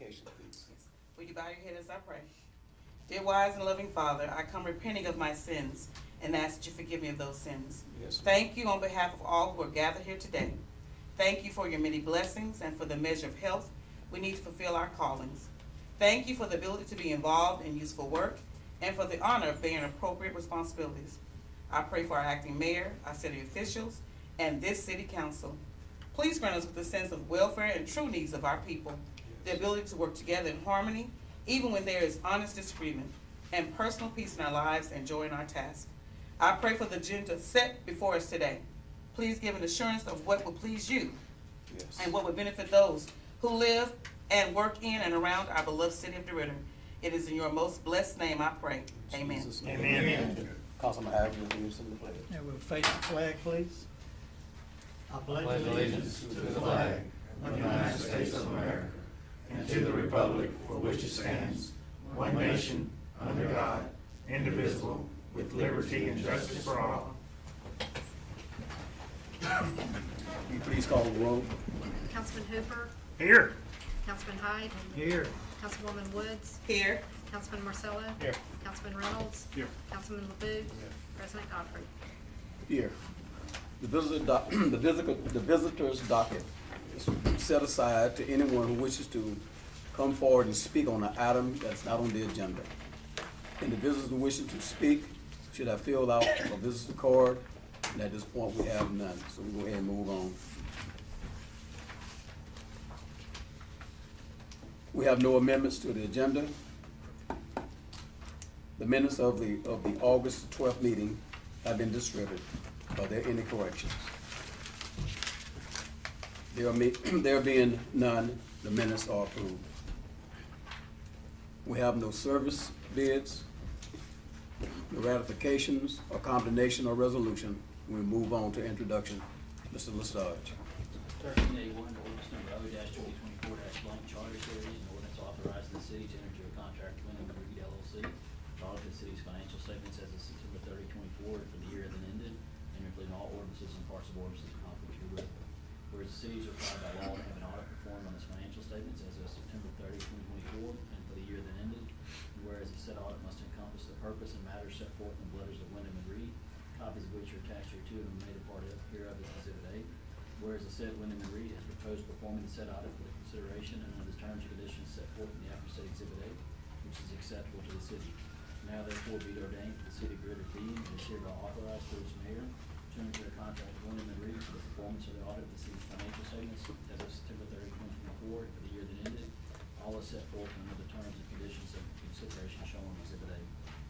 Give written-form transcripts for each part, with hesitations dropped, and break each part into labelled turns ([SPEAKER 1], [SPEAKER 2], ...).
[SPEAKER 1] ratification, please.
[SPEAKER 2] Will you bow your head as I pray? Dear wise and loving Father, I come repenting of my sins and ask that you forgive me of those sins.
[SPEAKER 1] Yes,
[SPEAKER 2] Thank you on behalf of all who are gathered here today. Thank you for your many blessings and for the measure of health we need to fulfill our callings. Thank you for the ability to be involved in useful work and for the honor of bearing appropriate responsibilities. I pray for our acting mayor, our city officials, and this city council. Please grant us with the sense of welfare and true needs of our people, the ability to work together in harmony, even when there is honest disagreement, and personal peace in our lives and joy in our tasks. I pray for the agenda set before us today. Please give an assurance of what will please you
[SPEAKER 1] yes.
[SPEAKER 2] and what would benefit those who live and work in and around our beloved city of DeRidder. It is in your most blessed name I pray. Amen.
[SPEAKER 1] Jesus' name.
[SPEAKER 3] Amen.
[SPEAKER 1] Councilman Harris, will you sing the pledge?
[SPEAKER 3] And we'll face the flag, please. I
[SPEAKER 4] pledge allegiance to the flag of the United States of America and to the republic for which it stands, one nation, under God, indivisible, with liberty and justice for all.
[SPEAKER 1] Will you please call the roll?
[SPEAKER 5] Councilman Hooper,
[SPEAKER 3] Here.
[SPEAKER 5] Councilman Hyde,
[SPEAKER 3] Here.
[SPEAKER 5] Councilwoman Woods,
[SPEAKER 2] Here.
[SPEAKER 5] Councilman Marcello,
[SPEAKER 3] Here.
[SPEAKER 5] Councilman Reynolds,
[SPEAKER 3] Here.
[SPEAKER 5] Councilman LeBoux, President Godfrey.
[SPEAKER 1] Here. The visitor's docket is set aside to anyone who wishes to come forward and speak on an item that's not on the agenda. Individuals who wish to speak should have filled out a visitor card, and at this point we have none, so we'll go ahead and move on. We have no amendments to the agenda. The minutes of the August 12th meeting have been distributed. Are there any corrections? There being none, the minutes are approved. We have no service bids, no ratifications, or condemnation or resolution. We move on to introduction. Mr. Lesage.
[SPEAKER 6] 1381, ordinance number O-2024-blank charter series, an ordinance authorizing the city to enter into a contract with Wyndham and Reed LLC to audit the city's financial statements as of September 30, 24 for the year that ended, and including all ordinances and parts of ordinances in conflict herewith. Whereas the city is required by law to have an audit performed on its financial statements as of September 30, 2024, and for the year that ended, and whereas the said audit must encompass the purpose and matters set forth in the letters of Wyndham and Reed, copies of which are attached hereto and made a part of hereof as Exhibit A. Whereas the said Wyndham and Reed has proposed performing the said audit for the consideration and under the terms and conditions set forth in the aforesaid Exhibit A, which is acceptable to the city. Now therefore be it ordained for the city of DeRidder being and is hereby authorized through its mayor to enter into a contract with Wyndham and Reed for the performance of the audit of the city's financial statements as of September 30, 2024 for the year that ended, all is set forth under the terms and conditions of consideration shown in Exhibit A.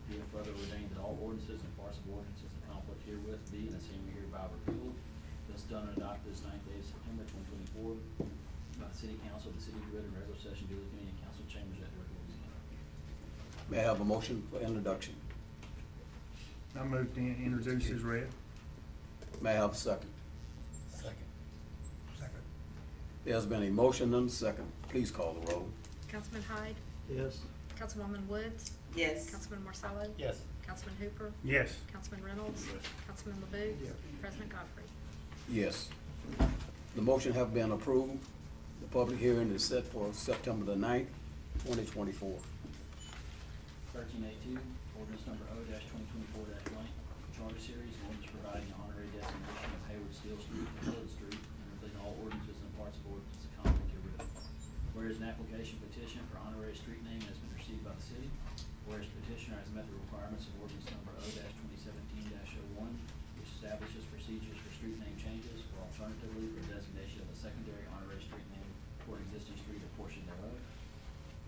[SPEAKER 6] Be it further ordained that all ordinances and parts of ordinances in conflict herewith be and the same hereby repealed. Thus done and adopted this 9th day of September 2024 by the City Council of the City of DeRidder in regular session duly convened in council chambers at DeRidder, Louisiana.
[SPEAKER 1] May I have a motion for introduction?
[SPEAKER 3] I move to introduce as read.
[SPEAKER 1] May I have a second?
[SPEAKER 4] Second.
[SPEAKER 1] There's been a motion and a second. Please call the roll.
[SPEAKER 5] Councilman Hyde,
[SPEAKER 3] Yes.
[SPEAKER 5] Councilwoman Woods,
[SPEAKER 2] Yes.
[SPEAKER 5] Councilman Marcello,
[SPEAKER 4] Yes.
[SPEAKER 5] Councilman Hooper,
[SPEAKER 3] Yes.
[SPEAKER 5] Councilman Reynolds, Councilman LeBoux, President Godfrey.
[SPEAKER 1] Yes. The motion have been approved. The public hearing is set for September the 9th, 2024.
[SPEAKER 6] 1382, ordinance number O-2024-blank, charter series, an ordinance providing an honorary designation of Hayward Steel Street to Hill Street, and including all ordinances and parts of ordinances in conflict herewith. Whereas an application petition for honorary street name has been received by the city, whereas petitioner has met the requirements of ordinance number O-2017-01, which establishes procedures for street name changes, or alternatively for designation of a secondary honorary street name for an existing street or portion thereof.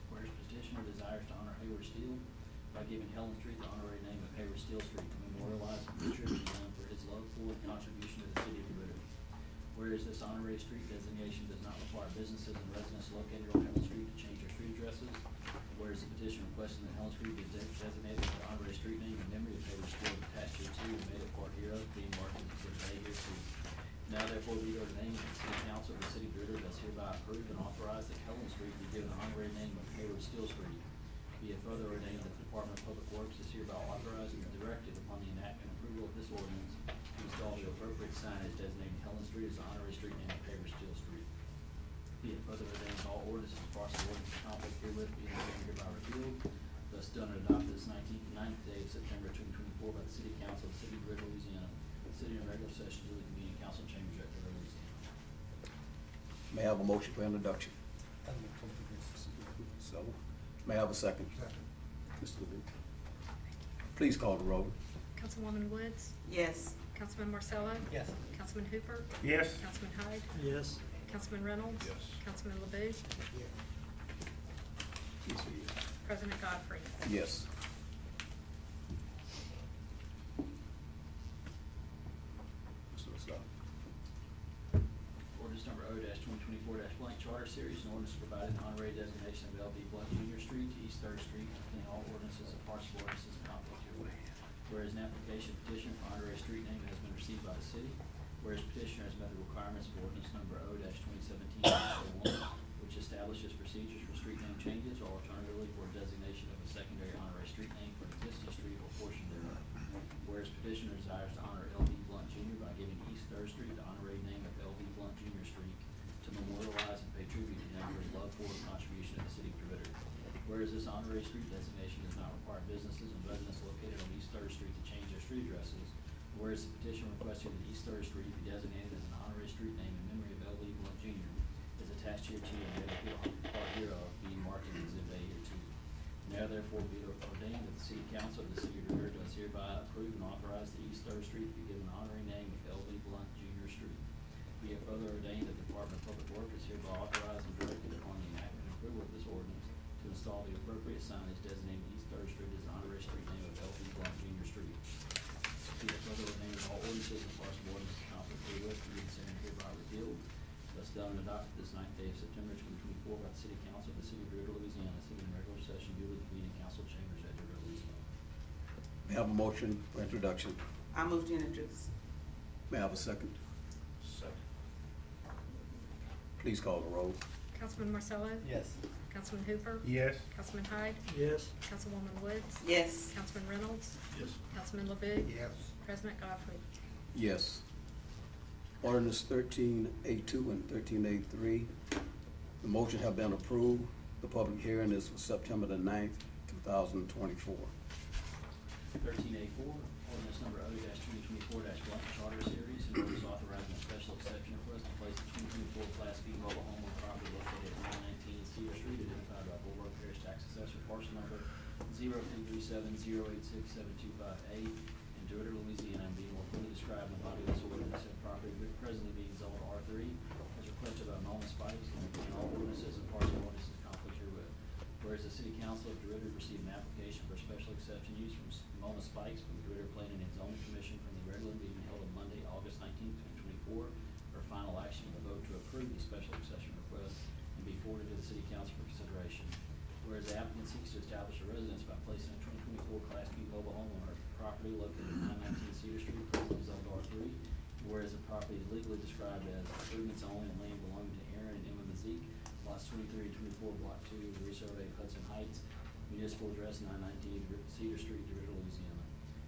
[SPEAKER 6] Whereas petitioner desires to honor Hayward Steel by giving Helen Street the honorary name of Hayward Steel Street to memorialize and contribute to him for his love for and contribution to the city of DeRidder. Whereas this honorary street designation does not require businesses and residents located on Helen Street to change their street addresses. Whereas the petition requesting that Helen Street be designated with the honorary street name in memory of Hayward Steel attached hereto and made a part hereof, being marked as Exhibit A hereto. Now therefore be it ordained that the City Council of the City of DeRidder does hereby approve and authorize that Helen Street be given the honorary name of Hayward Steel Street. Be it further ordained that the Department of Public Works is hereby authorized and directed upon the enactment and approval of this ordinance to install the appropriate signage designating Helen Street as the honorary street name of Hayward Steel Street. Be it further ordained that all ordinances as parcel ordinance in conflict herewith being the same hereby repealed. Thus done and adopted this 9th day of September 2024 by the City Council of the City of DeRidder, Louisiana. City in regular session duly convened in council chambers at DeRidder, Louisiana.
[SPEAKER 1] May I have a motion for introduction? So, may I have a second? Mr. Lee. Please call the roll.
[SPEAKER 5] Councilwoman Woods?
[SPEAKER 2] Yes.
[SPEAKER 5] Councilman Marcello?
[SPEAKER 3] Yes.
[SPEAKER 5] Councilman Hooper?
[SPEAKER 3] Yes.
[SPEAKER 5] Councilman Hyde?
[SPEAKER 3] Yes.
[SPEAKER 5] Councilman Reynolds?
[SPEAKER 4] Yes.
[SPEAKER 5] Councilman LeBouf? President Godfrey?
[SPEAKER 1] Yes. So, stop.
[SPEAKER 6] Ordinance number O-2024 blank charter series, an ordinance providing the honorary designation of L.B. Blunt Jr. Street to East Third Street, containing all ordinances and parts of ordinances in conflict herewith. Whereas an application petition for honorary street name has been received by the city, whereas petitioner has met the requirements of ordinance number O-2017-01, which establishes procedures for street name changes or alternatively for designation of a secondary honorary street name for an existing street or portion thereof. Whereas petitioner desires to honor L.B. Blunt Jr. by giving East Third Street the honorary name of L.B. Blunt Jr. Street to memorialize and pay tribute to him for his love for and contribution to the city of DeRidder. Whereas this honorary street designation does not require businesses and residents located on East Third Street to change their street addresses, whereas the petition requesting that East Third Street be designated as an honorary street name in memory of L.B. Blunt Jr. is attached hereto and part hereof being marked in Exhibit A hereto. Now therefore be it ordained that the City Council of the City of DeRidder does hereby approve and authorize the East Third Street to be given an honorary name of L.B. Blunt Jr. Street. Be it further ordained that the Department of Public Works is hereby authorized and directed upon the enactment and approval of this ordinance to install the appropriate signage designating East Third Street as the honorary street name of L.B. Blunt Jr. Street. Be it further ordained that all ordinances and parts of ordinances in conflict herewith be considered hereby repealed. Thus done and adopted this 9th day of September 2024 by the City Council of the City of DeRidder, Louisiana, sitting in regular session duly convened in council chambers at DeRidder, Louisiana.
[SPEAKER 1] May I have a motion for introduction?
[SPEAKER 2] I move to introduce.
[SPEAKER 1] May I have a second?
[SPEAKER 4] Second.
[SPEAKER 1] Please call the roll.
[SPEAKER 5] Councilman Marcello?
[SPEAKER 3] Yes.
[SPEAKER 5] Councilman Hooper?
[SPEAKER 3] Yes.
[SPEAKER 5] Councilman Hyde?
[SPEAKER 3] Yes.
[SPEAKER 5] Councilwoman Woods?
[SPEAKER 2] Yes.
[SPEAKER 5] Councilman Reynolds?
[SPEAKER 4] Yes.
[SPEAKER 5] Councilman LeBouf?
[SPEAKER 3] Yes.
[SPEAKER 5] President Godfrey?
[SPEAKER 1] Yes. Ordinance 13A2 and 13A3. The motion have been approved. The public hearing is for September the 9th, 2024.
[SPEAKER 6] 13A4, ordinance number O-2024 blank charter series, an ordinance authorizing a special exception request to place a 2024 Class B mobile home on property located at 919 Cedar Street, identified by Bulldog Parish Tax Assessor, parcel number 02370867258 in DeRidder, Louisiana, and being more fully described in the body of this ordinance, said property presently being zoned R3, as requested by Mona Spikes, and all ordinances and parts of ordinances in conflict herewith. Whereas the City Council of DeRidder received an application for special exception use from Mona Spikes from the DeRidder Planning and Zoning Commission from the regular meeting held on Monday, August 19, 2024, for final action of the vote to approve the special exception request and be forwarded to the City Council for consideration. Whereas the applicant seeks to establish a residence by placing a 2024 Class B mobile home on her property located at 919 Cedar Street, presently zoned R3. Whereas the property is legally described as improvements only on land belonging to Aaron and Emma Mazik, lots 23 and 24, block 2, the resurvey of Hudson Heights, municipal address 919 Cedar Street, DeRidder, Louisiana.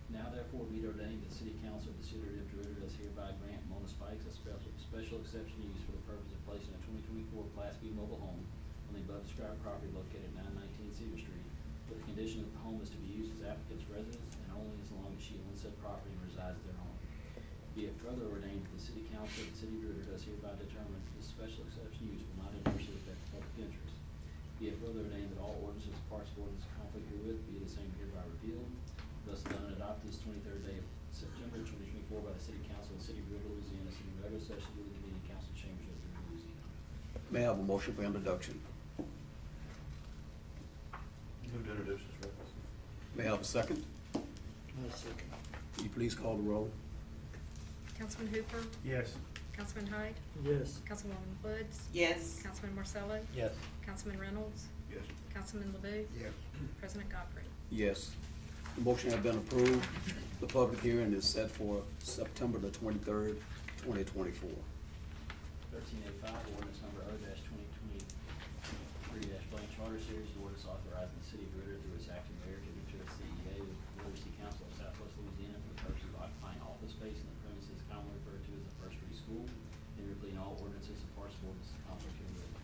[SPEAKER 6] Now therefore be it ordained that the City Council of the City of DeRidder does hereby grant Mona Spikes a special exception use for the purpose of placing a 2024 Class B mobile home on the above described property located at 919 Cedar Street, with the condition that the home is to be used as applicant's residence and only as long as she owns said property and resides thereon. Be it further ordained that the City Council of the City of DeRidder does hereby determine that this special exception use will not adversely affect the public interest. Be it further ordained that all ordinances, parts of ordinance in conflict herewith be the same hereby repealed. Thus done and adopted this 23rd day of September 2024 by the City Council of the City of DeRidder, Louisiana, sitting in regular session duly convened in council chambers of DeRidder, Louisiana.
[SPEAKER 1] May I have a motion for introduction?
[SPEAKER 4] Move to introduce this reference.
[SPEAKER 1] May I have a second?
[SPEAKER 3] Second.
[SPEAKER 1] Will you please call the roll?
[SPEAKER 5] Councilman Hooper?
[SPEAKER 3] Yes.
[SPEAKER 5] Councilman Hyde?
[SPEAKER 3] Yes.
[SPEAKER 5] Councilwoman Woods?
[SPEAKER 2] Yes.
[SPEAKER 5] Councilman Marcello?
[SPEAKER 3] Yes.
[SPEAKER 5] Councilman Reynolds?
[SPEAKER 4] Yes.
[SPEAKER 5] Councilman LeBouf?
[SPEAKER 3] Yes.
[SPEAKER 5] President Godfrey?
[SPEAKER 1] Yes. The motion has been approved. The public hearing is set for September the 23rd, 2024.
[SPEAKER 6] 13A5, ordinance number O-2023 blank charter series, an ordinance authorizing the City of DeRidder through its acting mayor to enter into a CEA with the University Council of Southwest Louisiana for the purpose of occupying office space in the premises commonly referred to as the First Street School, and repealing all ordinances and parts of ordinances in conflict herewith.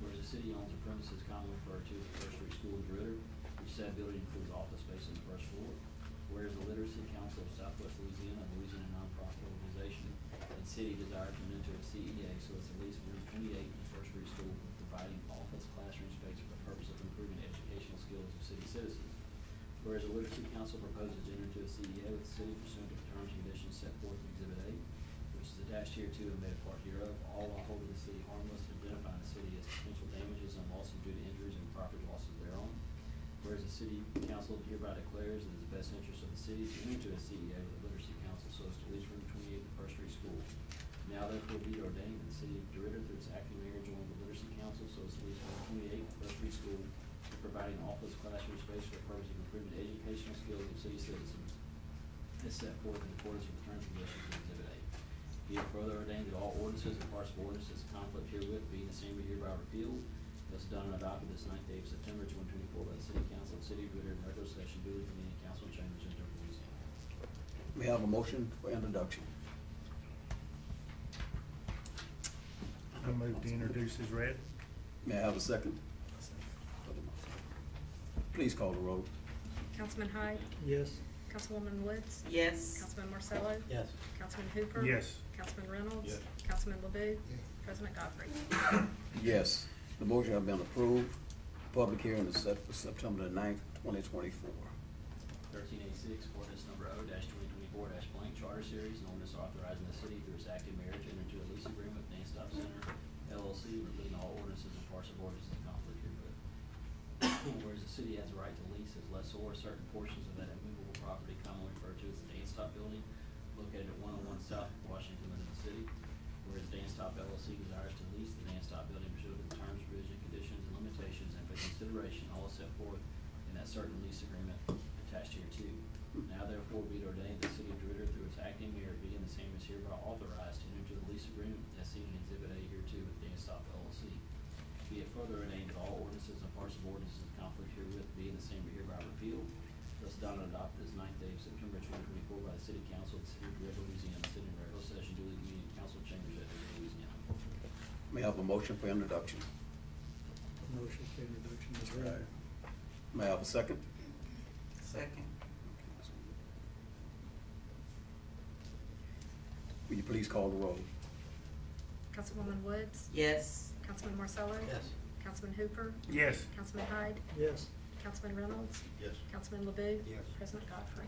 [SPEAKER 6] Whereas the city owns a premises commonly referred to as the First Street School in DeRidder, which said building includes office space on the first floor. Whereas the Literacy Council of Southwest Louisiana, a Louisiana nonprofit organization, and city desire to enter into a CEA so as to lease room 28 in the First Street School, providing office classroom space for the purpose of improving the educational skills of city citizens. Whereas the Literacy Council proposes to enter into a CEA with the city pursuant to the terms and conditions set forth in Exhibit A, which is attached here to and made a part hereof, all while holding the city harmless and identifying the city as potential damages and losses due to injuries and property losses thereon. Whereas the city council hereby declares that it is the best interest of the city to enter into a CEA with the Literacy Council so as to lease room 28 in the First Street School. Now therefore be it ordained that the city of DeRidder through its acting mayor join the Literacy Council so as to lease room 28 in the First Street School, providing office classroom space for the purpose of improving the educational skills of city citizens, as set forth in accordance with the terms and conditions of Exhibit A. Be it further ordained that all ordinances and parts of ordinances in conflict herewith being the same are hereby repealed. Thus done and adopted this 9th day of September 2024 by the City Council of the City of DeRidder in regular session duly convened in council chambers in DeRidder, Louisiana.
[SPEAKER 1] We have a motion for introduction.
[SPEAKER 3] I move to introduce as read.
[SPEAKER 1] May I have a second? Please call the roll.
[SPEAKER 5] Councilman Hyde?
[SPEAKER 3] Yes.
[SPEAKER 5] Councilwoman Woods?
[SPEAKER 2] Yes.
[SPEAKER 5] Councilman Marcello?
[SPEAKER 4] Yes.
[SPEAKER 5] Councilman Hooper?
[SPEAKER 3] Yes.
[SPEAKER 5] Councilman Reynolds?
[SPEAKER 4] Yes.
[SPEAKER 5] Councilman LeBouf? President Godfrey?
[SPEAKER 1] Yes, the motion has been approved. Public hearing is set for September the 9th, 2024.
[SPEAKER 6] 1386, ordinance number O-2024- blank charter series, and ordinance authorizing the city through its active mayor to enter into a lease agreement with GameStop Center LLC, repealing all ordinances and parts of ordinances in conflict herewith. Whereas the city has a right to lease as lessor certain portions of that immovable property commonly referred to as the GameStop building, located at 101 South Washington, in the city. Whereas GameStop LLC desires to lease the GameStop building pursuant to the terms, provisions, conditions, and limitations, and for consideration, all is set forth in that certain lease agreement attached here too. Now therefore be it ordained that the city of DeRidder through its acting mayor be and the same is hereby authorized to enter into the lease agreement as seen in Exhibit A here too with GameStop LLC. Be it further ordained that all ordinances and parts of ordinances in conflict herewith be and the same are hereby repealed. Thus done and adopted this 9th day of September 2024 by the City Council of the City of DeRidder, Louisiana, sitting in regular session duly convened in council chambers at DeRidder, Louisiana.
[SPEAKER 1] May I have a motion for introduction?
[SPEAKER 7] Motion for introduction is read.
[SPEAKER 1] May I have a second?
[SPEAKER 2] Second.
[SPEAKER 1] Will you please call the roll?
[SPEAKER 5] Councilwoman Woods?
[SPEAKER 2] Yes.
[SPEAKER 5] Councilman Marcello?
[SPEAKER 4] Yes.
[SPEAKER 5] Councilman Hooper?
[SPEAKER 3] Yes.
[SPEAKER 5] Councilman Hyde?
[SPEAKER 7] Yes.
[SPEAKER 5] Councilman Reynolds?
[SPEAKER 4] Yes.
[SPEAKER 5] Councilman LeBouf?
[SPEAKER 4] Yes.
[SPEAKER 5] President Godfrey?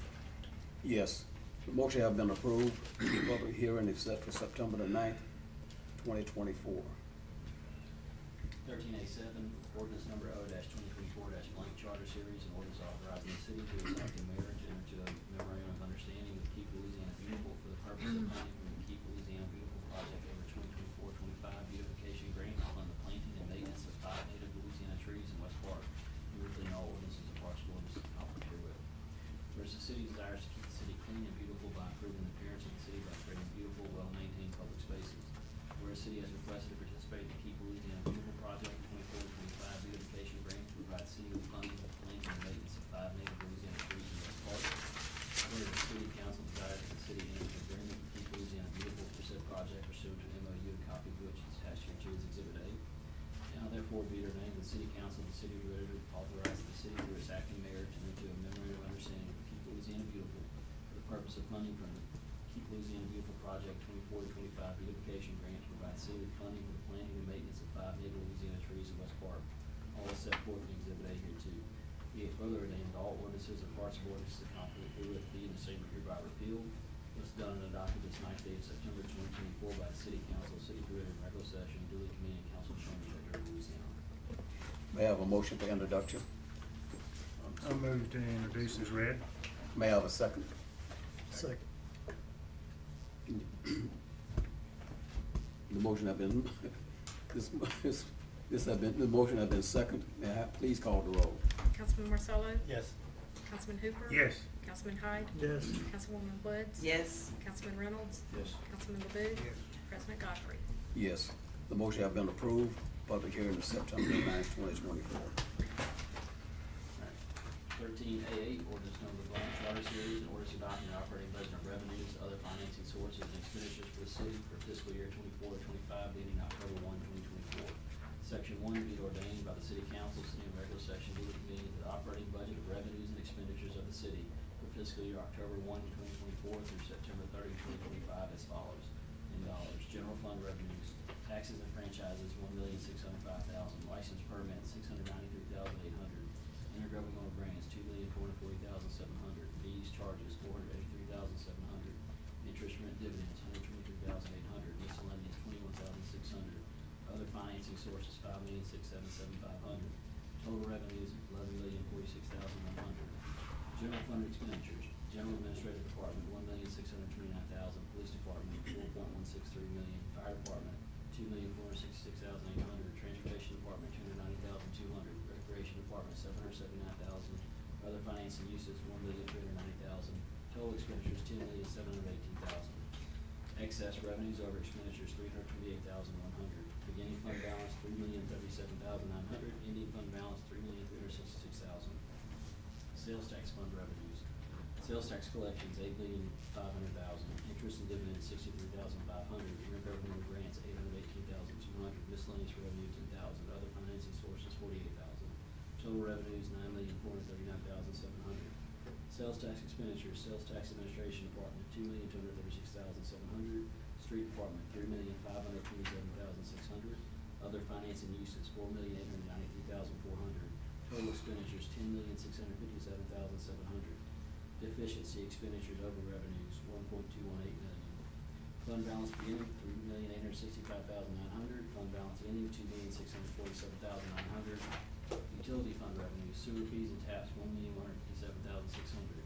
[SPEAKER 1] Yes, the motion has been approved. The public hearing is set for September the 9th, 2024.
[SPEAKER 6] 1387, ordinance number O-2024- blank charter series, and ordinance authorizing the city through its acting mayor to enter into a memorandum of understanding with Keep Louisiana Beautiful for the purpose of funding from the Keep Louisiana Beautiful project over 2024-25 beautification grant on the planting and maintenance of 5 native Louisiana trees in West Park, and repealing all ordinances and parts of ordinances in conflict herewith. Whereas the city desires to keep the city clean and beautiful by improving the appearance of the city by creating beautiful, well-maintained public spaces. Whereas the city has requested to participate in the Keep Louisiana Beautiful project 24-25 beautification grant to provide city with funding for the planting and maintenance of 5 native Louisiana trees in West Park. Whereas the city council desires that the city enter into agreement with Keep Louisiana Beautiful for said project pursuant to an MOU, a copy of which is attached here to as Exhibit A. Now therefore be it ordained that the city council of the city of DeRidder authorize the city through its acting mayor to enter into a memorandum of understanding with Keep Louisiana Beautiful for the purpose of funding from the Keep Louisiana Beautiful project 24-25 beautification grant to provide city with funding for the planting and maintenance of 5 native Louisiana trees in West Park. All is set forth in Exhibit A here too. Be it further ordained that all ordinances and parts of ordinances in conflict herewith be and the same are hereby repealed. Thus done and adopted this 9th day of September 2024 by the City Council of the City of DeRidder in regular session duly convened in council chambers at DeRidder, Louisiana.
[SPEAKER 1] May I have a motion for introduction?
[SPEAKER 3] I move to introduce as read.
[SPEAKER 1] May I have a second?
[SPEAKER 7] Second.
[SPEAKER 1] The motion have been, the motion have been second. May I please call the roll?
[SPEAKER 5] Councilman Marcello?
[SPEAKER 4] Yes.
[SPEAKER 5] Councilman Hooper?
[SPEAKER 3] Yes.
[SPEAKER 5] Councilman Hyde?
[SPEAKER 7] Yes.
[SPEAKER 5] Councilwoman Woods?
[SPEAKER 2] Yes.
[SPEAKER 5] Councilman Reynolds?
[SPEAKER 4] Yes.
[SPEAKER 5] Councilman LeBouf?
[SPEAKER 4] Yes.
[SPEAKER 5] President Godfrey?
[SPEAKER 1] Yes, the motion have been approved. Public hearing is September the 9th, 2024.
[SPEAKER 6] 1388, ordinance number blank charter series, and ordinance adopting the operating budget of revenues, other financing sources, and expenditures for the city for fiscal year 24-25 beginning October 1, 2024. The Section 1, to be ordained by the City Council, sitting in regular session, duly convening the operating budget of revenues and expenditures of the city for fiscal year October 1, 2024 through September 30, 2025 as follows. In dollars, general fund revenues, taxes and franchises, $1,605,000, license permits, $693,800, intergovernmental grants, $2,440,700, fees, charges, $483,700, interest, rent, dividends, $123,800, miscellaneous, $21,600, other financing sources, $5,677,500, total revenues, $11,046,100. General fund expenditures, general administrative department, $1,629,000, police department, $4.163 million, fire department, $2,466,800, transportation department, $290,200, recreation department, $779,000, other financing uses, $1,390,000, total expenditures, $10,718,000. Excess revenues over expenditures, $328,100, beginning fund balance, $3,037,900, ending fund balance, $3,366,000. Sales tax fund revenues, sales tax collections, $8,500,000, interest and dividends, $63,500, intergovernmental grants, $818,200, miscellaneous revenue, $10,000, other financing sources, $48,000. Total revenues, $9,439,700. Sales tax expenditures, sales tax administration department, $2,236,700, street department, $3,527,600, other financing uses, $4,893,400, total expenditures, $10,657,700. Deficiency expenditures over revenues, $1.218 million. Fund balance beginning, $3,865,900, fund balance ending, $2,647,900. Utility fund revenues, sewer fees and taps, $1,157,600.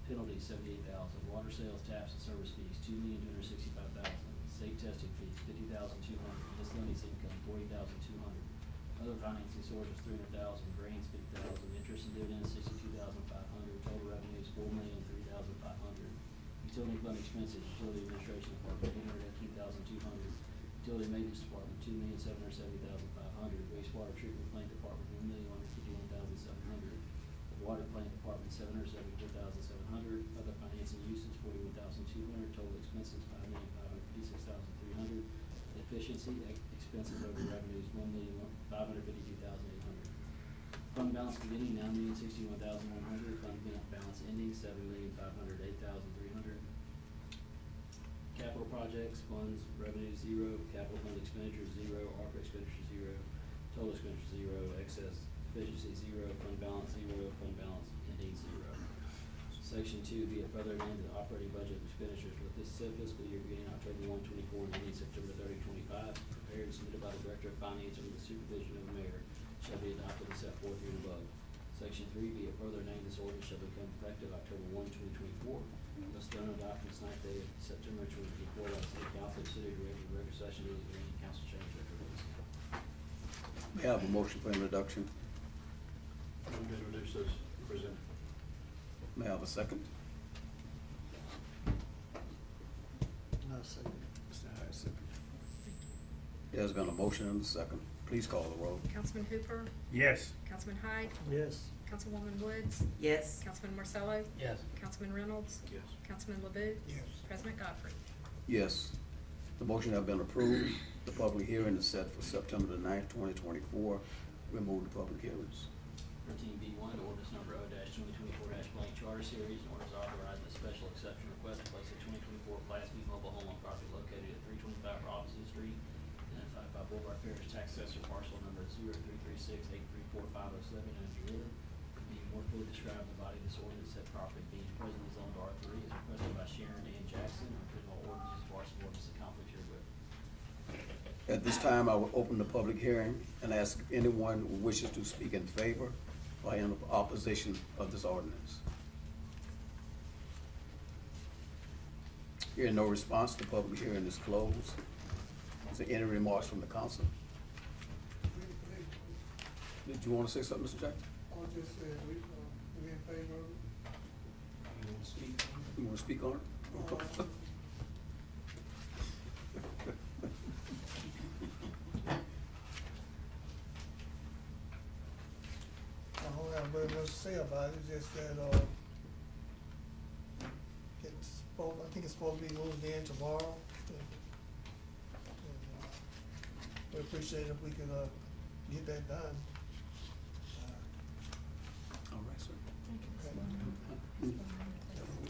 [SPEAKER 6] Penalties, $78,000. Water sales, taps, and service fees, $2,265,000. State testing fees, $50,200. Miscellaneous income, $40,200. Other financing sources, $300,000. Grants, $50,000. Interest and dividends, $62,500. Total revenues, $4,003,500. Utility fund expenses, utility administration department, $818,200. Utility maintenance department, $2,770,500. Wastewater treatment plant department, $1,151,700. Water plant department, $774,700. Other financing uses, $41,200. Total expenses, $5,556,300. Efficiency expenses over revenues, $1,552,800. Fund balance beginning, $9,061,100. Fund balance ending, $7,508,300. Capital projects, funds, revenue, zero. Capital fund expenditures, zero. ARPA expenditures, zero. Total expenditures, zero. Excess deficiency, zero. Fund balance, zero. Fund balance ending, zero. Section 2, be it further amended, the operating budget of expenditures for this said fiscal year beginning October 1, 2024 and ending September 30, 2025, prepared and submitted by the Director of Finance under the supervision of the Mayor, shall be adopted and set forth here and above. Section 3, be it further named, this ordinance shall become effective October 1, 2024, unless there are no documents ninth day of September 2024, by the City Council of the City directed to regular session duly convened, council change record release.
[SPEAKER 1] May I have a motion for introduction?
[SPEAKER 4] Move to introduce as presented.
[SPEAKER 1] May I have a second?
[SPEAKER 7] I'll second.
[SPEAKER 1] Mr. Hyde, second. There's been a motion and a second. Please call the roll.
[SPEAKER 5] Councilman Hooper,
[SPEAKER 3] Yes.
[SPEAKER 5] Councilman Hyde,
[SPEAKER 7] Yes.
[SPEAKER 5] Councilwoman Woods,
[SPEAKER 2] Yes.
[SPEAKER 5] Councilman Marcello,
[SPEAKER 7] Yes.
[SPEAKER 5] Councilman Reynolds,
[SPEAKER 4] Yes.
[SPEAKER 5] Councilman LeBoux,
[SPEAKER 7] Yes.
[SPEAKER 5] President Godfrey.
[SPEAKER 1] Yes. The motion has been approved. The public hearing is set for September the 9th, 2024. We move to public hearings.
[SPEAKER 6] 13B1, ordinance number O-2024-blank charter series, and orders authorizing a special exception request to place a 2024 Class B mobile home on property located at 325 Robinson Street, identified by Boulevard Parish Tax Assessor parcel number 0336-834-507, and DeRidder. Being more fully described in the body of this ordinance, said property being presently zoned R3 is requested by Sharon Ann Jackson, and original ordinance is parcel ordinance in conflict herewith.
[SPEAKER 1] At this time, I will open the public hearing and ask anyone who wishes to speak in favor or in opposition of this ordinance. Hearing no response, the public hearing is closed. Is there any remarks from the council? Did you want to say something, Mr. Jackson?
[SPEAKER 8] I just said, we in favor of it.
[SPEAKER 1] You want to speak on it?
[SPEAKER 8] I don't have very much to say about it, just that, I think it's supposed to be moved in tomorrow. We appreciate if we could, get that done.
[SPEAKER 1] All right, sir.
[SPEAKER 8] Okay.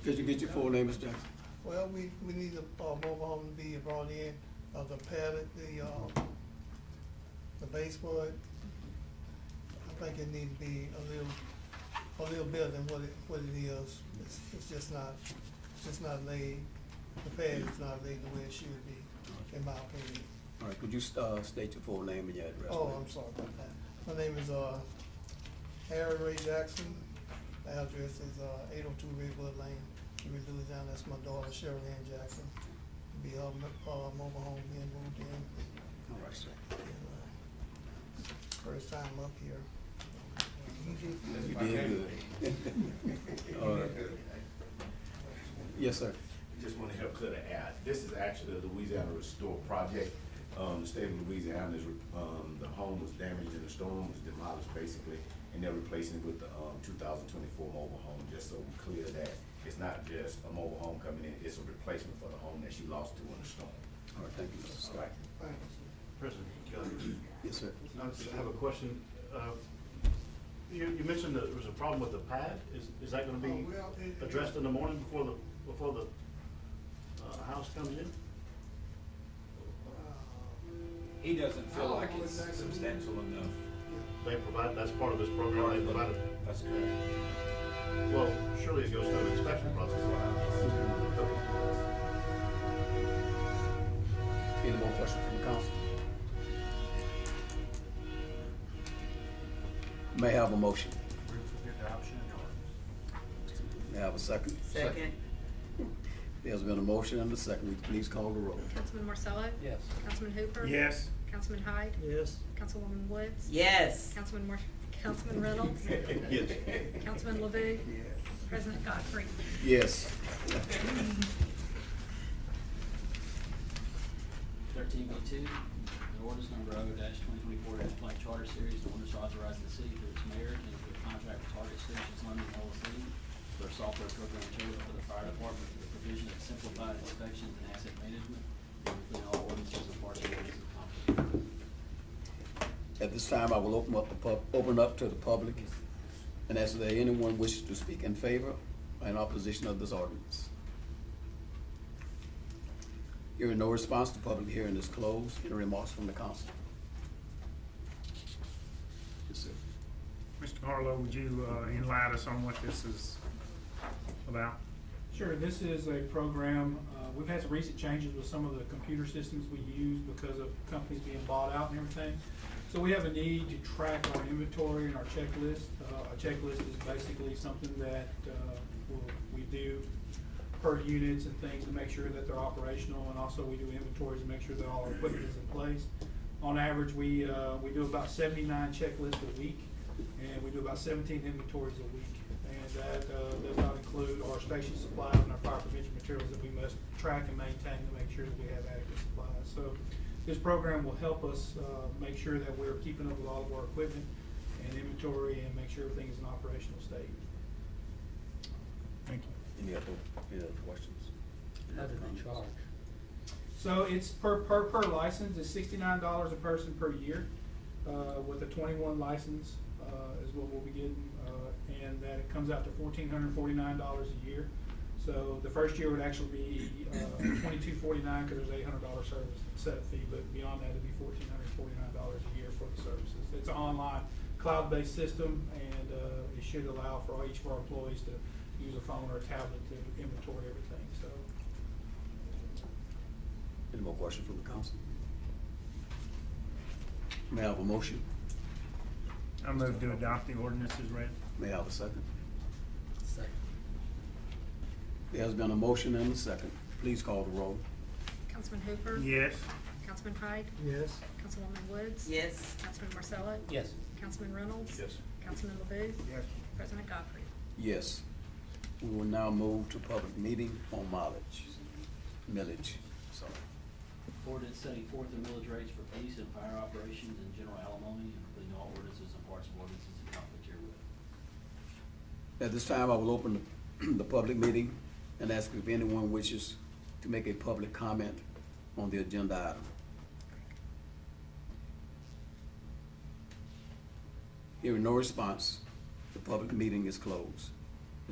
[SPEAKER 1] Could you get your full name, Mr. Jackson?
[SPEAKER 8] Well, we need a mobile home to be brought in, the pallet, the baseboard. I think it needs to be a little better than what it is. It's just not laid, the pad is not laid the way it should be, in my opinion.
[SPEAKER 1] All right, could you, state your full name and your address?
[SPEAKER 8] Oh,
[SPEAKER 1] please?
[SPEAKER 8] I'm sorry about that. My name is, Harry Ray Jackson. The address is, 802 Redwood Lane, DeRidder, Louisiana. That's my daughter, Cheryl Ann Jackson. Be her, mobile home being moved in.
[SPEAKER 1] All right, sir.
[SPEAKER 8] And, first time up here.
[SPEAKER 1] You did good. All right. Yes, sir.
[SPEAKER 9] Just want to help clear the air. This is actually the Louisiana Restore Project. The state of Louisiana is, the home was damaged in the storm, was demolished basically, and they're replacing it with the, 2024 mobile home, just so we clear that. It's not just a mobile home coming in, it's a replacement for the home that she lost to in the storm.
[SPEAKER 1] All right, thank you, Mr.
[SPEAKER 9] All
[SPEAKER 1] Scott.
[SPEAKER 9] right.
[SPEAKER 4] President Kelly,
[SPEAKER 1] Yes, sir.
[SPEAKER 4] I have a question. You mentioned that there was a problem with the pad. Is that gonna be addressed in the morning before the house comes in?
[SPEAKER 10] He doesn't feel like it's substantial enough.
[SPEAKER 4] They provide, that's part of this program, they provide it.
[SPEAKER 10] That's correct.
[SPEAKER 4] Well, surely it goes through an inspection process.
[SPEAKER 1] Any more questions from the council? May I have a motion? May I have a second?
[SPEAKER 2] Second.
[SPEAKER 1] There's been a motion and a second. Will you please call the roll?
[SPEAKER 5] Councilman Marcello?
[SPEAKER 10] Yes.
[SPEAKER 5] Councilman Hooper?
[SPEAKER 3] Yes.
[SPEAKER 5] Councilman Hyde?
[SPEAKER 7] Yes.
[SPEAKER 5] Councilwoman Woods?
[SPEAKER 2] Yes.
[SPEAKER 5] Councilman Reynolds?
[SPEAKER 1] Yes.
[SPEAKER 5] Councilman LeBou? President Godfrey?
[SPEAKER 1] Yes.
[SPEAKER 6] 13B2, an ordinance number O-2024-blank charter series, an ordinance authorizing the city through its mayor to enter a contract with Target Solutions London LLC for a software program material for the fire department for the provision of simplified inspections and asset management, including all ordinances and parts of ordinances of conflict.
[SPEAKER 1] At this time, I will open up to the public and ask if there anyone wishes to speak in favor or in opposition of this ordinance. Hearing no response, the public hearing is closed. Any remarks from the council? Yes, sir.
[SPEAKER 3] Mr. Harlow, would you enlighten us on what this is about?
[SPEAKER 11] Sure, this is a program, we've had some recent changes with some of the computer systems we use because of companies being bought out and everything. So we have a need to track our inventory and our checklist. A checklist is basically something that we do per units and things to make sure that they're operational, and also we do inventories to make sure that all our equipment is in place. On average, we do about 79 checklists a week, and we do about 17 inventories a week. And that does not include our station supplies and our fire prevention materials that we must track and maintain to make sure that we have adequate supplies. So this program will help us make sure that we're keeping up with all of our equipment and inventory and make sure everything is in operational state.
[SPEAKER 3] Thank you.
[SPEAKER 1] Any other questions?
[SPEAKER 7] How do they charge?
[SPEAKER 11] So it's per license, it's $69 a person per year, with a 21 license, is what we'll be getting, and that it comes out to $1,449 a year. So the first year would actually be, $2,249 because there's $800 service setup fee, but beyond that it'd be $1,449 a year for the services. It's an online cloud-based system, and, it should allow for each of our employees to use a phone or a tablet to inventory everything, so.
[SPEAKER 1] Any more questions from the council? May I have a motion?
[SPEAKER 3] I move to adopt the ordinance as read.
[SPEAKER 1] May I have a second?
[SPEAKER 7] Second.
[SPEAKER 1] There has been a motion and a second. Please call the roll.
[SPEAKER 5] Councilman Hooper?
[SPEAKER 3] Yes.
[SPEAKER 5] Councilman Hyde?
[SPEAKER 7] Yes.
[SPEAKER 5] Councilwoman Woods?
[SPEAKER 2] Yes.
[SPEAKER 5] Councilman Marcello?
[SPEAKER 7] Yes.
[SPEAKER 5] Councilman Reynolds?
[SPEAKER 4] Yes.
[SPEAKER 5] Councilman LeBou?
[SPEAKER 3] Yes.
[SPEAKER 5] President Godfrey?
[SPEAKER 1] Yes. We will now move to public meeting on millage. Sorry.
[SPEAKER 6] Ordinance setting forth the millage rates for police and fire operations and general alimony, including all ordinances and parts of ordinances in conflict herewith.
[SPEAKER 1] At this time, I will open the public meeting and ask if anyone wishes to make a public comment on the agenda item. Hearing no response, the public meeting is closed.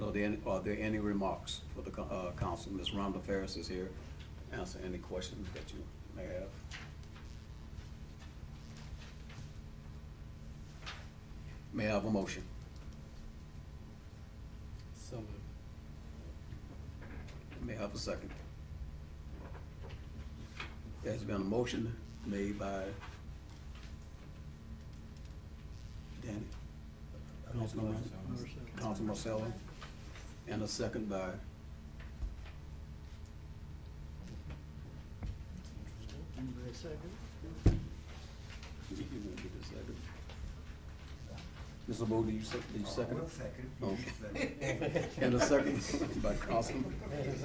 [SPEAKER 1] Are there any remarks for the council? Ms. Rhonda Ferris is here. Answer any questions that you may have. May I have a motion?
[SPEAKER 7] So moved.
[SPEAKER 1] May I have a second? There's been a motion made by Danny, Councilman Marcello, and a second by
[SPEAKER 8] Anybody second?
[SPEAKER 1] you won't get a second. Mr. Bo, did you second? Okay. And a second by Councilman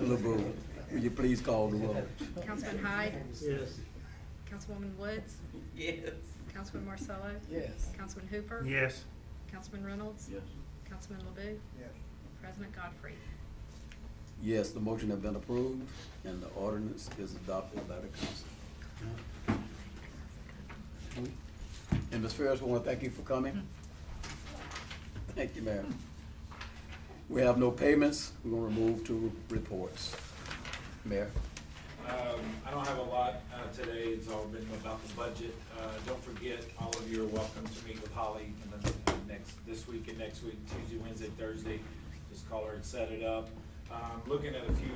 [SPEAKER 1] LeBeau. Will you please call the roll?
[SPEAKER 5] Councilman Hyde?
[SPEAKER 8] Yes.
[SPEAKER 5] Councilwoman Woods?
[SPEAKER 2] Yes.
[SPEAKER 5] Councilman Marcello?
[SPEAKER 8] Yes.
[SPEAKER 5] Councilman Hooper?
[SPEAKER 3] Yes.
[SPEAKER 5] Councilman Reynolds?
[SPEAKER 6] Yes.
[SPEAKER 5] Councilman LeBeau?
[SPEAKER 8] Yes.
[SPEAKER 5] President Godfrey?
[SPEAKER 1] Yes, the motion has been approved and the ordinance is adopted by the council. And Ms. Ferris, we want to thank you for coming. Thank you, ma'am. We have no payments. We're going to move to reports. Mayor?
[SPEAKER 10] I don't have a lot today. It's all been about the budget. Don't forget, all of you are welcome to meet with Holly this week and next week, Tuesday, Wednesday, Thursday. Just call her and set it up. Looking at a few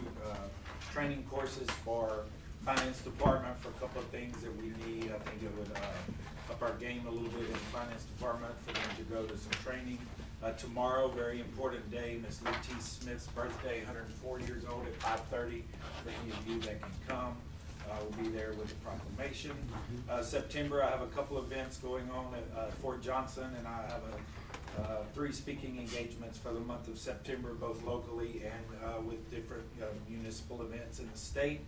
[SPEAKER 10] training courses for finance department for a couple of things that we need. I think it would up our game a little bit in the finance department for them to go to some training. Tomorrow, very important day, Miss Lee T. Smith's birthday, 104 years old at 5:30. For any of you that can come, we'll be there with the proclamation. September, I have a couple events going on at Fort Johnson, and I have 3 speaking engagements for the month of September, both locally and with different municipal events in the state.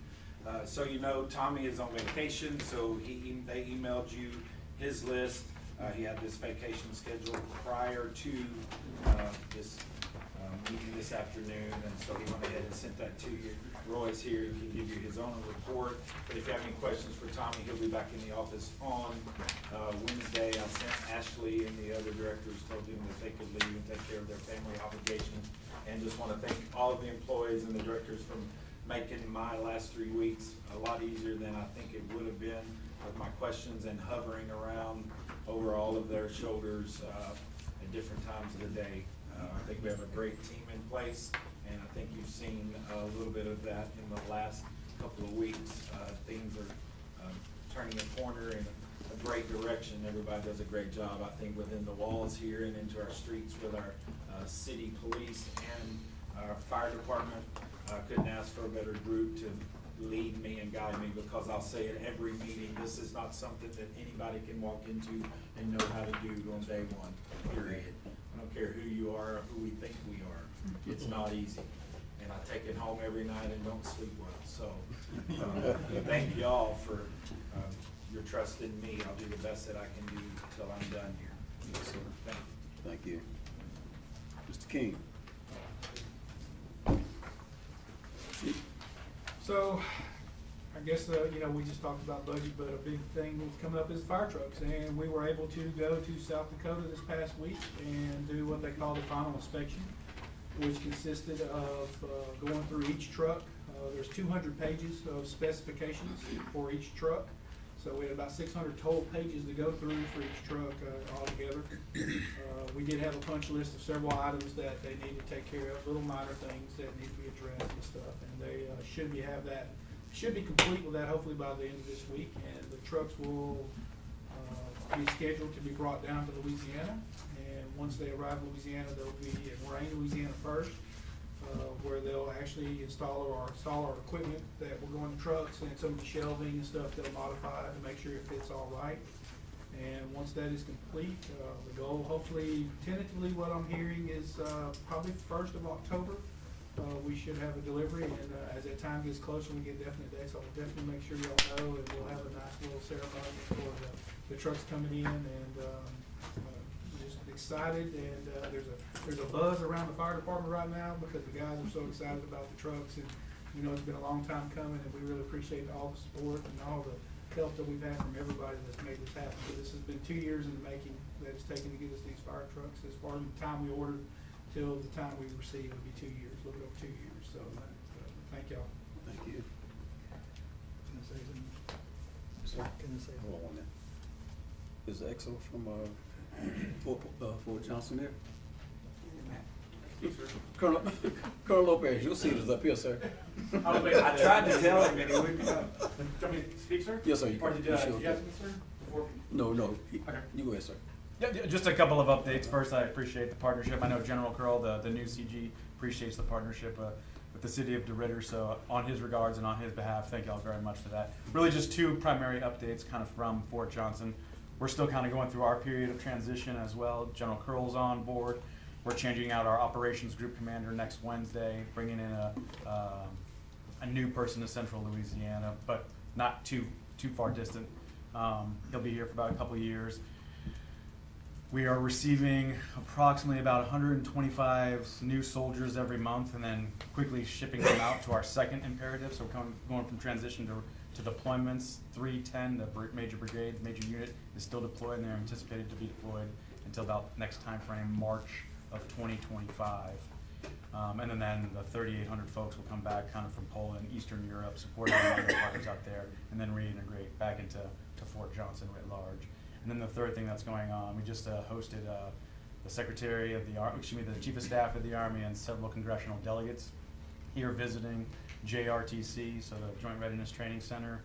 [SPEAKER 10] So you know, Tommy is on vacation, so they emailed you his list. He had this vacation scheduled prior to this meeting this afternoon, and so he went ahead and sent that to you. Roy's here, he can give you his own report, but if you have any questions for Tommy, he'll be back in the office on Wednesday. I sent Ashley and the other directors, told them that they could leave and take care of their family obligations, and just want to thank all of the employees and the directors for making my last 3 weeks a lot easier than I think it would have been with my questions and hovering around over all of their shoulders at different times of the day. I think we have a great team in place, and I think you've seen a little bit of that in the last couple of weeks. Things are turning a corner in a great direction. Everybody does a great job, I think, within the walls here and into our streets with our city police and our fire department. I couldn't ask for a better group to lead me and guide me, because I'll say at every meeting, this is not something that anybody can walk into and know how to do on day one, period. I don't care who you are or who we think we are. It's not easy. And I take it home every night and don't sleep well. So thank you all for your trust in me. I'll do the best that I can do until I'm done here.
[SPEAKER 1] Yes, sir.
[SPEAKER 10] Thank you.
[SPEAKER 1] Thank you. Mr. King?
[SPEAKER 11] So, I guess, we just talked about budget, but a big thing that's coming up is fire trucks. And we were able to go to South Dakota this past week and do what they call the final inspection, which consisted of going through each truck. There's 200 pages of specifications for each truck. So we had about 600 total pages to go through for each truck altogether. We did have a punch list of several items that they need to take care of, little minor things that need to be addressed and stuff. And they should be complete with that hopefully by the end of this week. And the trucks will be scheduled to be brought down to Louisiana. And once they arrive in Louisiana, they'll be in Moraine, Louisiana first, where they'll actually install our equipment that will go in the trucks, and some of the shelving and stuff they'll modify to make sure it fits all right. And once that is complete, the goal, hopefully, tentatively, what I'm hearing is probably 1st of October. We should have a delivery, and as that time gets closer, we get definite dates. I'll definitely make sure y'all know, and we'll have a nice little ceremony for the trucks coming in, and just excited. And there's a buzz around the fire department right now because the guys are so excited about the trucks, and it's been a long time coming, and we really appreciate all the support and all the help that we've had from everybody that's made this happen. So this has been 2 years in the making that it's taken to get us these fire trucks. As far as the time we ordered till the time we receive, it'll be 2 years, a little bit over 2 years. So thank y'all.
[SPEAKER 1] Thank you.
[SPEAKER 8] Can I say something?
[SPEAKER 1] Sir?
[SPEAKER 8] Can I say something?
[SPEAKER 1] Hold on one minute. Is EXO from, Fort Johnson here? Colonel Lopez, your seat is up here, sir.
[SPEAKER 10] I tried to tell him, and he wouldn't come. Want me to speak, sir?
[SPEAKER 1] Yes, sir, you
[SPEAKER 10] Or
[SPEAKER 1] can.
[SPEAKER 10] did
[SPEAKER 1] You sure
[SPEAKER 10] you guys,
[SPEAKER 1] can.
[SPEAKER 10] sir? Before-
[SPEAKER 1] No,
[SPEAKER 10] Okay.
[SPEAKER 1] you go ahead, sir.
[SPEAKER 12] Yeah, just a couple of updates. First, I appreciate the partnership. I know General Curl, the new CG, appreciates the partnership with the city of DeRidder. So on his regards and on his behalf, thank y'all very much for that. Really just two primary updates kind of from Fort Johnson. We're still kind of going through our period of transition as well. General Curl's on board. We're changing out our operations group commander next Wednesday, bringing in a new person to Central Louisiana, but not too far distant. He'll be here for about a couple of years. We are receiving approximately about 125 new soldiers every month, and then quickly shipping them out to our second imperative. So we're going from transition to deployments. 310, the major brigade, major unit, is still deployed, and they're anticipated to be deployed until about next time frame, March of 2025. And then the 3,800 folks will come back kind of from Poland, Eastern Europe, supporting our other partners out there, and then reintegrate back into Fort Johnson writ large. And then the third thing that's going on, we just hosted the Secretary of the the Chief of Staff of the Army and several congressional delegates here visiting JRTC, so the Joint Readiness Training Center.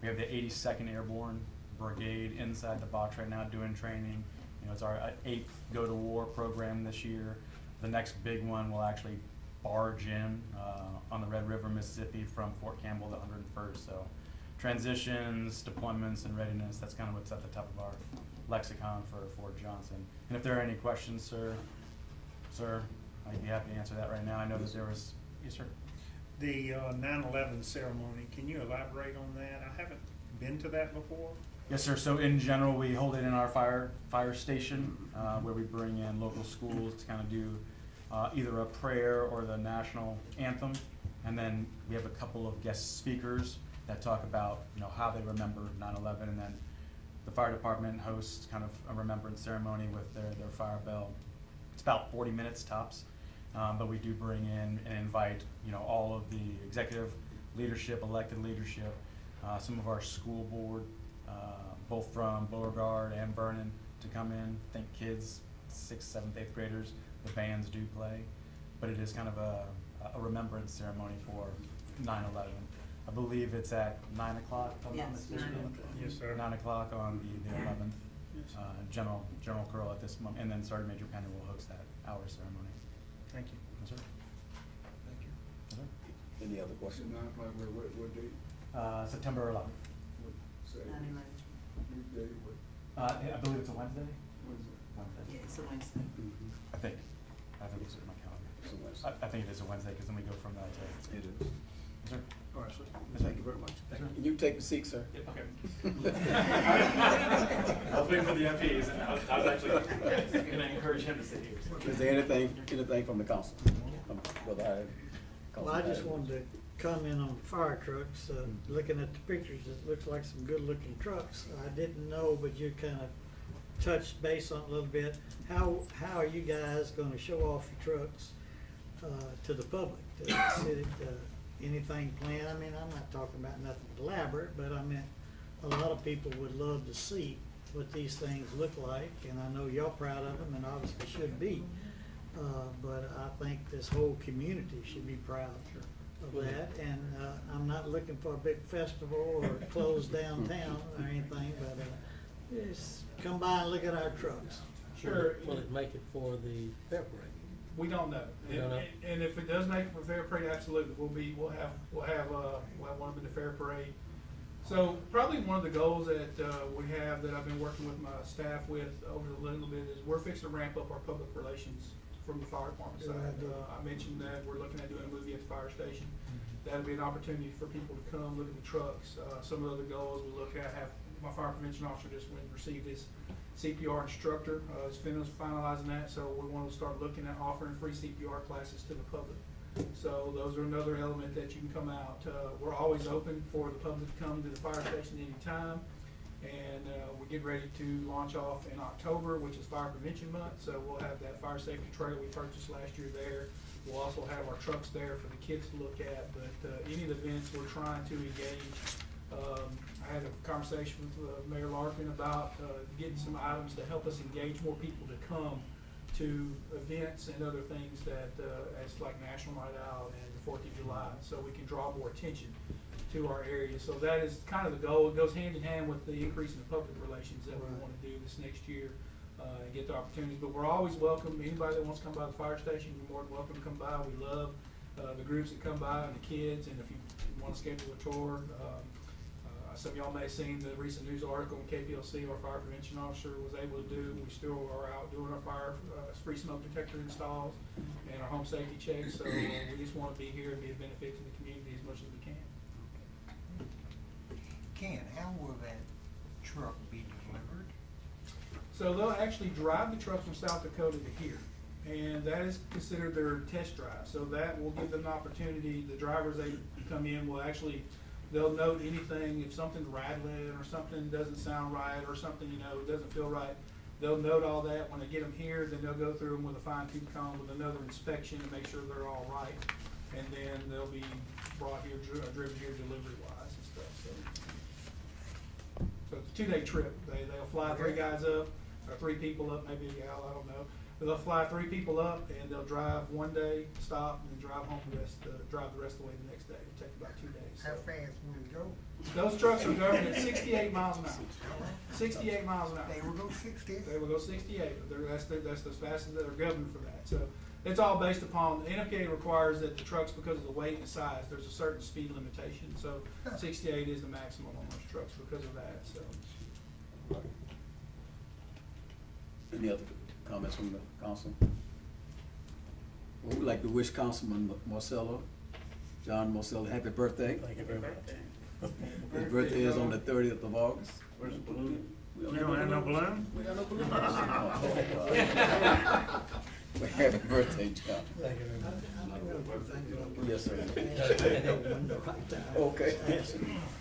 [SPEAKER 12] We have the 82nd Airborne Brigade inside the box right now doing training. You know, it's our 8th Go to War program this year. The next big one will actually barge in on the Red River, Mississippi from Fort Campbell to 101st. So transitions, deployments, and readiness, that's kind of what's at the top of our lexicon for Fort Johnson. And if there are any questions, sir, I'd be happy to answer that right now. I know that there was, yes, sir?
[SPEAKER 3] The 9/11 ceremony, can you elaborate on that? I haven't been to that before.
[SPEAKER 12] Yes, sir. So in general, we hold it in our fire station, where we bring in local schools to kind of do either a prayer or the national anthem. And then we have a couple of guest speakers that talk about, how they remember 9/11, and then the fire department hosts kind of a remembrance ceremony with their fire bell. It's about 40 minutes tops, but we do bring in and invite, all of the executive leadership, elected leadership, some of our school board, both from Beauregard and Vernon, to come in. Think kids, 6th, 7th, 8th graders. The bands do play, but it is kind of a remembrance ceremony for 9/11. I believe it's at 9 o'clock. if I'm not
[SPEAKER 2] Yes,
[SPEAKER 12] mistaken.
[SPEAKER 2] 9.
[SPEAKER 3] Yes, sir.
[SPEAKER 12] 9 o'clock on the 11th.
[SPEAKER 3] Yes.
[SPEAKER 12] General Curl at this moment, and then Sergeant Major Penner will host that hour ceremony.
[SPEAKER 3] Thank you.
[SPEAKER 12] Yes, sir.
[SPEAKER 1] Thank you.
[SPEAKER 12] Yes, sir.
[SPEAKER 1] Any other questions?
[SPEAKER 9] 9 o'clock, what date?
[SPEAKER 12] September 11th. I believe it's a Wednesday. Wednesday.
[SPEAKER 2] Yeah, it's a Wednesday.
[SPEAKER 12] I think it's in my calendar.
[SPEAKER 1] It's a Wednesday.
[SPEAKER 12] I think it is a Wednesday, because then we go from that to.
[SPEAKER 1] It is.
[SPEAKER 12] Yes, sir.
[SPEAKER 1] All right, sir.
[SPEAKER 12] Yes, sir.
[SPEAKER 1] Thank you very much.
[SPEAKER 12] Yes, sir.
[SPEAKER 1] You take the seat, sir.
[SPEAKER 12] Okay.
[SPEAKER 10] I was waiting for the MPs, and I was actually gonna encourage him to sit here.
[SPEAKER 1] Is there anything from the council?
[SPEAKER 8] Well, I just wanted to comment on the fire trucks. Looking at the pictures, it looks like some good-looking trucks. I didn't know, but you kind of touched base on it a little bit. How are you guys gonna show off your trucks to the public, to the city? Anything planned? I mean, I'm not talking about nothing elaborate, but I mean, a lot of people would love to see what these things look like, and I know y'all proud of them, and obviously should be. But I think this whole community should be proud of that, and I'm not looking for a big festival or close downtown or anything, but just come by and look at our trucks.
[SPEAKER 11] Sure.
[SPEAKER 7] Will it make it for the fair parade?
[SPEAKER 11] We don't know.
[SPEAKER 7] You don't know?
[SPEAKER 11] And if it does make it for Fair Parade, absolutely, we'll have one of them in the Fair Parade. So probably one of the goals that we have, that I've been working with my staff with over a little bit, is we're fixing to ramp up our public relations from the fire department side. I mentioned that we're looking at doing a movie at the fire station. That'll be an opportunity for people to come look at the trucks. Some of the other goals we look at, have my fire prevention officer just went and received his CPR instructor, is finalizing that, so we want to start looking at offering free CPR classes to the public. So those are another element that you can come out. We're always open for the public to come to the fire station anytime. And we're getting ready to launch off in October, which is Fire Prevention Month. So we'll have that fire safety trailer we purchased last year there. We'll also have our trucks there for the kids to look at. But any of the events we're trying to engage. I had a conversation with Mayor Larkin about getting some items to help us engage more people to come to events and other things that, as like National Night Out and the 4th of July, so we can draw more attention to our area. So that is kind of the goal. It goes hand in hand with the increase in the public relations that we want to do this next year and get the opportunities. But we're always welcome. Anybody that wants to come by the fire station, you're more than welcome to come by. We love the groups that come by and the kids. And if you want to schedule a tour, some of y'all may have seen the recent news article on KPLC. Our fire prevention officer was able to do. We still are out doing our fire free smoke detector installs and our home safety checks. So we just want to be here and be a benefit to the community as much as we can.
[SPEAKER 13] Ken, how will that truck be delivered?
[SPEAKER 11] So they'll actually drive the truck from South Dakota to here, and that is considered their test drive. So that will give them an opportunity. The drivers, they come in, will actually, they'll note anything, if something's rattling or something doesn't sound right or something, doesn't feel right. They'll note all that. When they get them here, then they'll go through them with a fine-tooth comb with another inspection to make sure they're all right. And then they'll be brought here, driven here delivery-wise and stuff. So it's a 2-day trip. They'll fly 3 guys up, or 3 people up, maybe a gal, I don't know. But they'll fly 3 people up, and they'll drive 1 day, stop, and then drive home drive the rest of the way the next day. It'll take about 2 days.
[SPEAKER 13] How fast will it go?
[SPEAKER 11] Those trucks are governed at 68 miles an hour. 68 miles an hour.
[SPEAKER 13] They will go 60?
[SPEAKER 11] They will go 68, but that's as fast as they're governed for that. So it's all based upon, the NFPA requires that the trucks, because of the weight and the size, there's a certain speed limitation. So 68 is the maximum on those trucks because of that, so.
[SPEAKER 1] Any other comments from the council? Well, we'd like to wish Councilman Marcello, John Marcello, happy birthday.
[SPEAKER 7] Thank you very much.
[SPEAKER 1] His birthday is on the 30th of August.
[SPEAKER 3] Where's the balloon? We don't have no balloon?
[SPEAKER 1] We got no balloon. Well, happy birthday, John.
[SPEAKER 7] Thank you very much.
[SPEAKER 1] Yes, sir. Okay.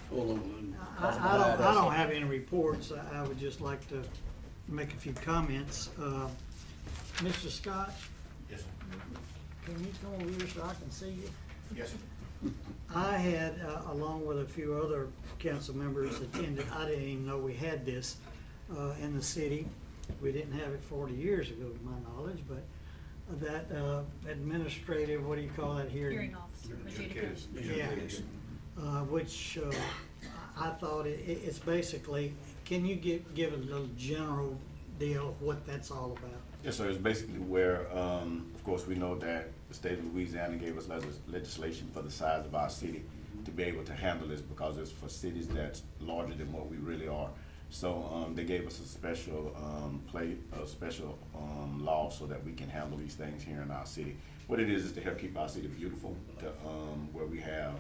[SPEAKER 1] Hold on.
[SPEAKER 14] I don't have any reports. I would just like to make a few comments. Mr. Scott,
[SPEAKER 9] Yes, sir.
[SPEAKER 14] can you come over here so I can see you?
[SPEAKER 9] Yes, sir.
[SPEAKER 14] I had, along with a few other council members attended, I didn't even know we had this in the city. We didn't have it 40 years ago, to my knowledge, but that administrative, what do you call that here?
[SPEAKER 5] Hearing officer, adjudicator.
[SPEAKER 14] Yeah, which I thought it's basically, can you give a little general deal of what that's all about?
[SPEAKER 9] Yes, sir. It's basically where, of course, we know that the state of Louisiana gave us legislation for the size of our city to be able to handle this, because it's for cities that's larger than what we really are. So they gave us a special law so that we can handle these things here in our city. What it is to help keep our city beautiful, to where we have,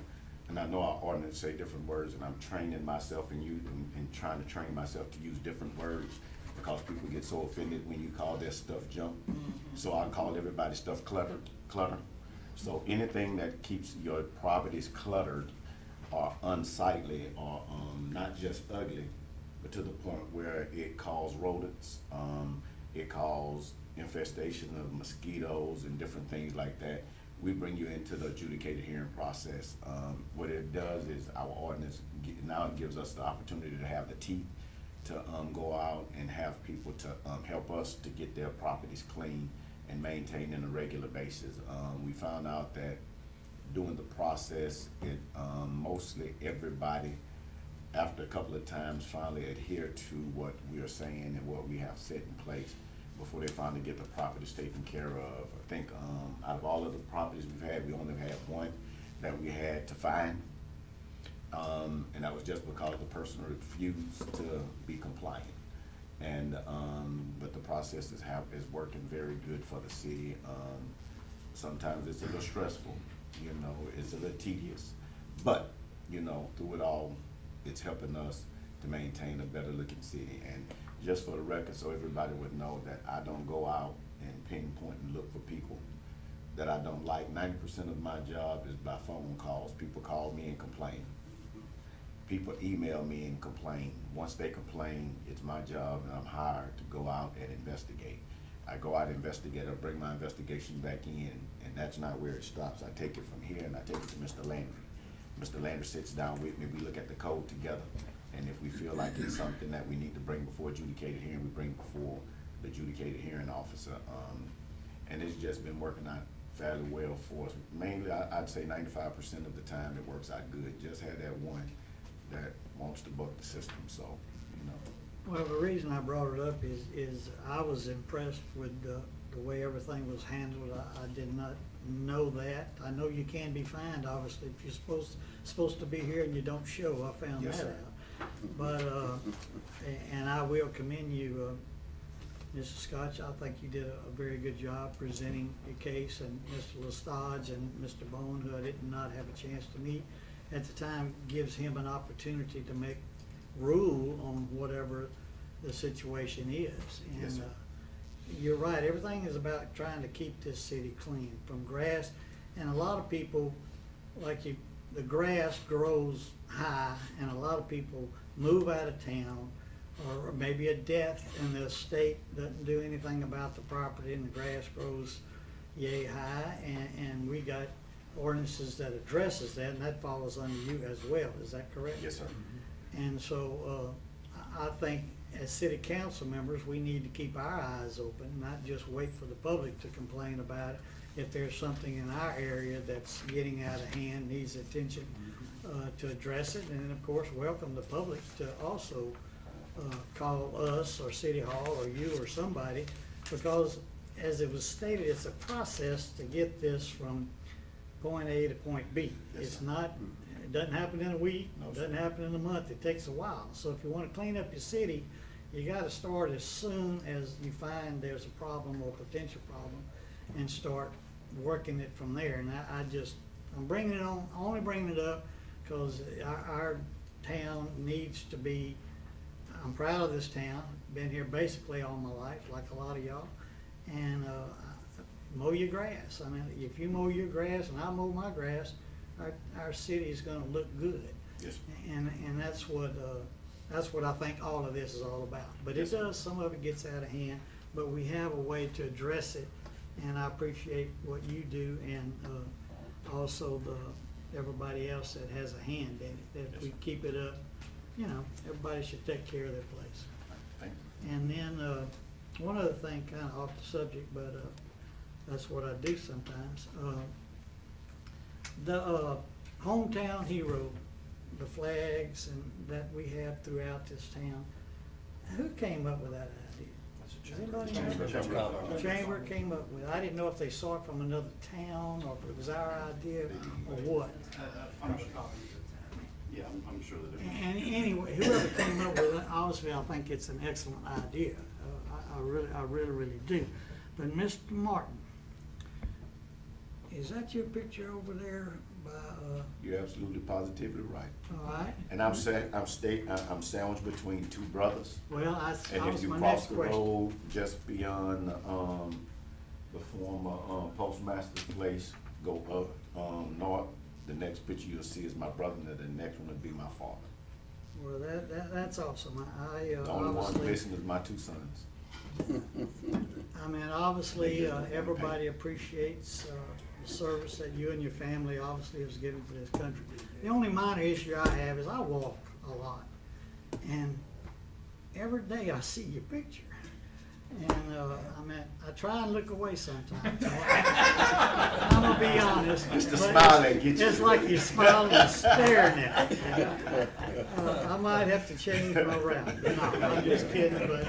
[SPEAKER 9] and I know our ordinance say different words, and I'm training myself and trying to train myself to use different words, because people get so offended when you call their stuff junk. So I call everybody's stuff clutter. So anything that keeps your properties cluttered or unsightly or not just ugly, but to the point where it causes rodents, it causes infestation of mosquitoes and different things like that, we bring you into the adjudicated hearing process. What it does is our ordinance now gives us the opportunity to have the teeth to go out and have people to help us to get their properties clean and maintained on a regular basis. We found out that during the process, mostly everybody, after a couple of times, finally adhere to what we are saying and what we have set in place before they finally get the properties taken care of. I think out of all of the properties we've had, we only had one that we had to fine. And that was just because the person refused to be compliant. And but the process is working very good for the city. Sometimes it's a little stressful, it's a little tedious, but through it all, it's helping us to maintain a better looking city. And just for the record, so everybody would know that I don't go out and pinpoint and look for people. that I don't like. 90% of my job is by phone calls. People call me and complain. People email me and complain. Once they complain, it's my job and I'm hired to go out and investigate. I go out and investigate, I bring my investigation back in, and that's not where it stops. I take it from here and I take it to Mr. Landry. Mr. Landry sits down with me, we look at the code together, and if we feel like it's something that we need to bring before adjudicated hearing, we bring before the adjudicated hearing officer. And it's just been working out fairly well for us. Mainly, I'd say 95% of the time it works out good. Just had that one that wants to buck the system, so, you know.
[SPEAKER 14] Well, the reason I brought it up is I was impressed with the way everything was handled. I did not know that. I know you can be fined, obviously, if you're supposed to be here and you don't show. I found
[SPEAKER 9] Yes,
[SPEAKER 14] that
[SPEAKER 9] sir.
[SPEAKER 14] out. But, and I will commend you, Mr. Scotch. I think you did a very good job presenting your case, and Mr. Lestodge and Mr. Bone, who I did not have a chance to meet at the time, gives him an opportunity to make rule on whatever the situation is.
[SPEAKER 9] Yes,
[SPEAKER 14] And
[SPEAKER 9] sir.
[SPEAKER 14] you're right, everything is about trying to keep this city clean from grass. And a lot of people, like you, the grass grows high, and a lot of people move out of town, or maybe a death and the state doesn't do anything about the property and the grass grows yay high, and we got ordinances that addresses that, and that falls under you as well. Is that correct?
[SPEAKER 9] Yes, sir.
[SPEAKER 14] And so, I think as city council members, we need to keep our eyes open, not just wait for the public to complain about it. If there's something in our area that's getting out of hand, needs attention, to address it, and then of course, welcome the public to also, call us or City Hall or you or somebody, because as it was stated, it's a process to get this from point A to point B.
[SPEAKER 9] Yes,
[SPEAKER 14] It's
[SPEAKER 9] sir.
[SPEAKER 14] not, it doesn't happen in a week,
[SPEAKER 9] No,
[SPEAKER 14] it
[SPEAKER 9] sir.
[SPEAKER 14] doesn't happen in a month, it takes a while. So if you wanna clean up your city, you gotta start as soon as you find there's a problem or potential problem, and start working it from there. And I'm bringing it on, only bringing it up because our town needs to be, I'm proud of this town, been here basically all my life, like a lot of y'all. And, mow your grass. I mean, if you mow your grass and I mow my grass, our city is gonna look good.
[SPEAKER 9] Yes, sir.
[SPEAKER 14] And that's what I think all of this is all about. But it
[SPEAKER 9] Yes, sir.
[SPEAKER 14] does, some of it gets out of hand, but we have a way to address it, and I appreciate what you do, and, also everybody else that has a hand in it, that
[SPEAKER 9] Yes,
[SPEAKER 14] we
[SPEAKER 9] sir.
[SPEAKER 14] keep it up. You know, everybody should take care of their place.
[SPEAKER 9] Thank you.
[SPEAKER 14] And then, one other thing, kinda off the subject, but, that's what I do sometimes. The hometown hero, the flags and that we have throughout this town, who came up with that idea? Does anybody know? Chamber came up with it. I didn't know if they saw it from another town or if it was our idea or what.
[SPEAKER 4] Yeah, I'm sure that
[SPEAKER 14] And anyway, whoever came up with it, obviously I think it's an excellent idea. I really do. But Mr. Martin, is that your picture over there by,
[SPEAKER 9] You're absolutely positively right.
[SPEAKER 14] all right?
[SPEAKER 9] And I'm sandwiched between two brothers.
[SPEAKER 14] Well,
[SPEAKER 9] And
[SPEAKER 14] that
[SPEAKER 9] if
[SPEAKER 14] was
[SPEAKER 9] you
[SPEAKER 14] my
[SPEAKER 9] cross
[SPEAKER 14] next
[SPEAKER 9] the
[SPEAKER 14] question.
[SPEAKER 9] road just beyond the former postmaster's place, go up north, the next picture you'll see is my brother, and the next one will be my father.
[SPEAKER 14] Well, that's awesome.
[SPEAKER 9] The only one
[SPEAKER 14] Obviously,
[SPEAKER 9] missing is my two sons.
[SPEAKER 14] I mean, obviously, everybody appreciates, the service that you and your family obviously has given to this country. The only minor issue I have is I walk a lot, and every day I see your picture. And, I mean, I try and look away sometimes. I'm gonna be honest.
[SPEAKER 9] It's the
[SPEAKER 14] but
[SPEAKER 9] smile that gets you.
[SPEAKER 14] It's like you're smiling and staring at me. I might have to change my route. No, I'm just kidding, but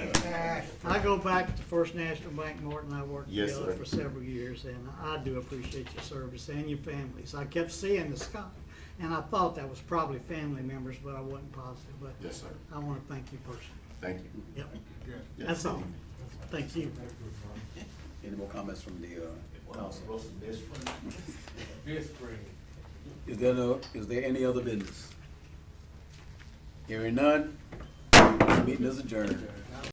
[SPEAKER 14] I go back to First National Bank, Morton. I worked
[SPEAKER 9] Yes,
[SPEAKER 14] together
[SPEAKER 9] sir.
[SPEAKER 14] for several years, and I do appreciate your service and your families. I kept seeing the sky, and I thought that was probably family members, but I wasn't positive. But
[SPEAKER 9] Yes, sir.
[SPEAKER 14] I wanna thank you personally.
[SPEAKER 9] Thank you.
[SPEAKER 14] Yep,
[SPEAKER 9] Yes.
[SPEAKER 14] that's all. Thank you.
[SPEAKER 1] Any more comments from the, council? Is there any other business? Hearing none, meeting is adjourned.